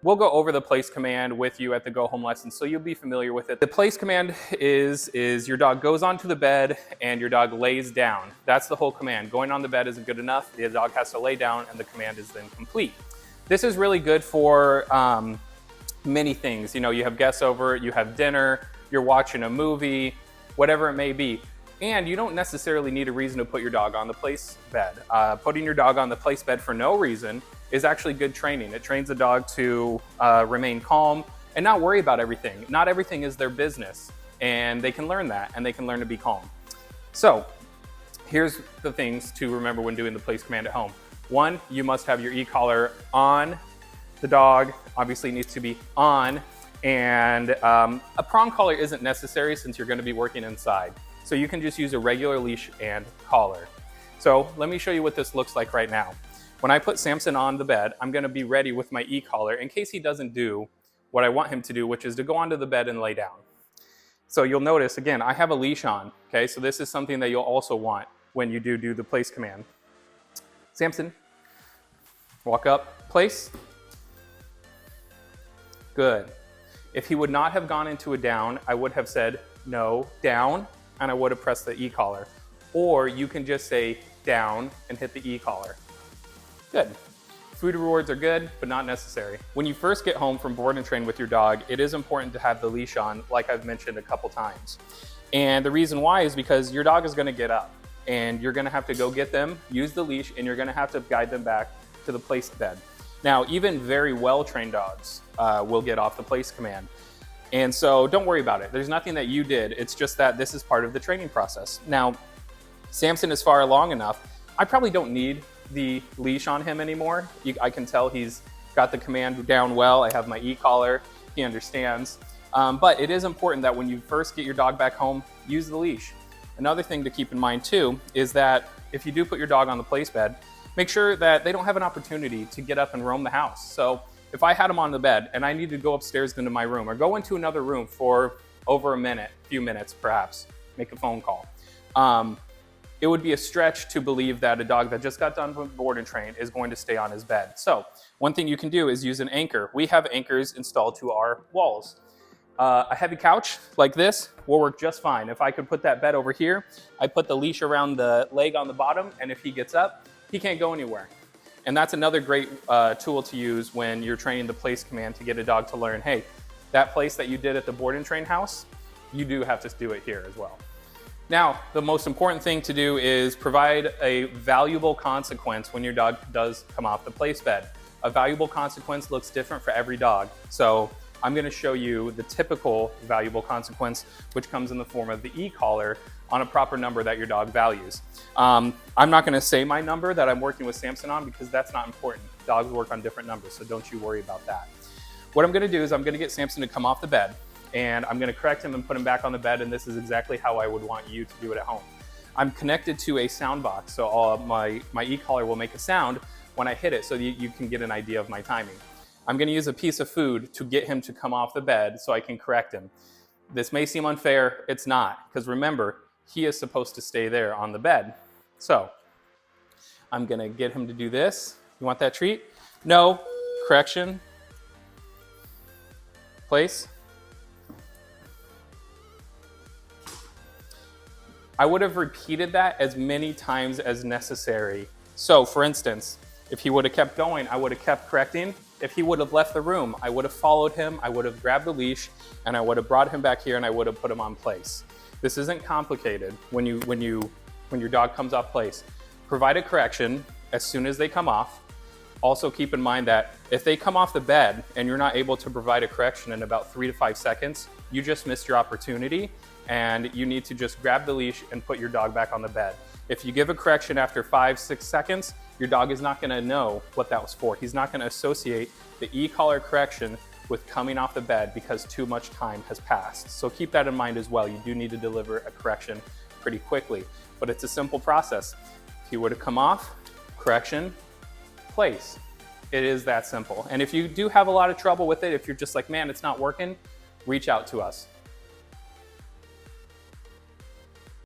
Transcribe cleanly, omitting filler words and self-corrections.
we'll go over the place command with you at the go home lesson, so you'll be familiar with it. The place command is your dog goes onto the bed and your dog lays down. That's the whole command. Going on the bed isn't good enough. The dog has to lay down and the command is then complete. This is really good for many things. You know, you have guests over, you have dinner, you're watching a movie, whatever it may be. And you don't necessarily need a reason to put your dog on the place bed. Putting your dog on the place bed for no reason is actually good training. It trains the dog to remain calm and not worry about everything. Not everything is their business, and they can learn that, and they can learn to be calm. So here's the things to remember when doing the place command at home. One, you must have your e-collar on. The dog obviously needs to be on, and a prong collar isn't necessary since you're going to be working inside. So you can just use a regular leash and collar. So let me show you what this looks like right now. When I put Samson on the bed, I'm gonna be ready with my e-collar in case he doesn't do what I want him to do, which is to go onto the bed and lay down. So you'll notice, again, I have a leash on, okay? So this is something that you'll also want when you do the place command. Samson, walk up, place. Good. If he would not have gone into a down, I would have said, no, down, and I would have pressed the e-collar. Or you can just say down and hit the e-collar. Good. Food rewards are good, but not necessary. When you first get home from board and train with your dog, it is important to have the leash on, like I've mentioned a couple times. And the reason why is because your dog is gonna get up and you're gonna have to go get them, use the leash, and you're gonna have to guide them back to the place bed. Now, even very well-trained dogs will get off the place command. And so don't worry about it. There's nothing that you did. It's just that this is part of the training process. Now, Samson is far along enough. I probably don't need the leash on him anymore. I can tell he's got the command down well. I have my e-collar. He understands. But it is important that when you first get your dog back home, use the leash. Another thing to keep in mind too is that if you do put your dog on the place bed, make sure that they don't have an opportunity to get up and roam the house. So if I had him on the bed and I need to go upstairs into my room or go into another room for over a few minutes perhaps, make a phone call, it would be a stretch to believe that a dog that just got done with board and train is going to stay on his bed. So one thing you can do is use an anchor. We have anchors installed to our walls. A heavy couch like this will work just fine. If I could put that bed over here, I put the leash around the leg on the bottom, and if he gets up, he can't go anywhere. And that's another great tool to use when you're training the place command to get a dog to learn, hey, that place that you did at the board and train house, you do have to do it here as well. Now, the most important thing to do is provide a valuable consequence when your dog does come off the place bed. A valuable consequence looks different for every dog. So I'm going to show you the typical valuable consequence, which comes in the form of the e-collar on a proper number that your dog values. I'm not going to say my number that I'm working with Samson on because that's not important. Dogs work on different numbers, so don't you worry about that. What I'm going to do is I'm going to get Samson to come off the bed, and I'm going to correct him and put him back on the bed, and this is exactly how I would want you to do it at home. I'm connected to a sound box, so my e-collar will make a sound when I hit it so you can get an idea of my timing. I'm going to use a piece of food to get him to come off the bed so I can correct him. This may seem unfair, it's not, because remember, he is supposed to stay there on the bed. So I'm going to get him to do this. You want that treat? No. Correction. Place. I would have repeated that as many times as necessary. So for instance, if he would have kept going, I would have kept correcting. If he would have left the room, I would have followed him, I would have grabbed the leash, and I would have brought him back here and I would have put him on place. This isn't complicated when your dog comes off place. Provide a correction as soon as they come off. Also keep in mind that if they come off the bed and you're not able to provide a correction in about 3 to 5 seconds, you just missed your opportunity and you need to just grab the leash and put your dog back on the bed. If you give a correction after 5, 6 seconds, your dog is not gonna know what that was for. He's not gonna associate the e-collar correction with coming off the bed because too much time has passed. So keep that in mind as well. You do need to deliver a correction pretty quickly, but it's a simple process. If he were to come off, correction, place. It is that simple. And if you do have a lot of trouble with it, if you're just like, man, it's not working, reach out to us.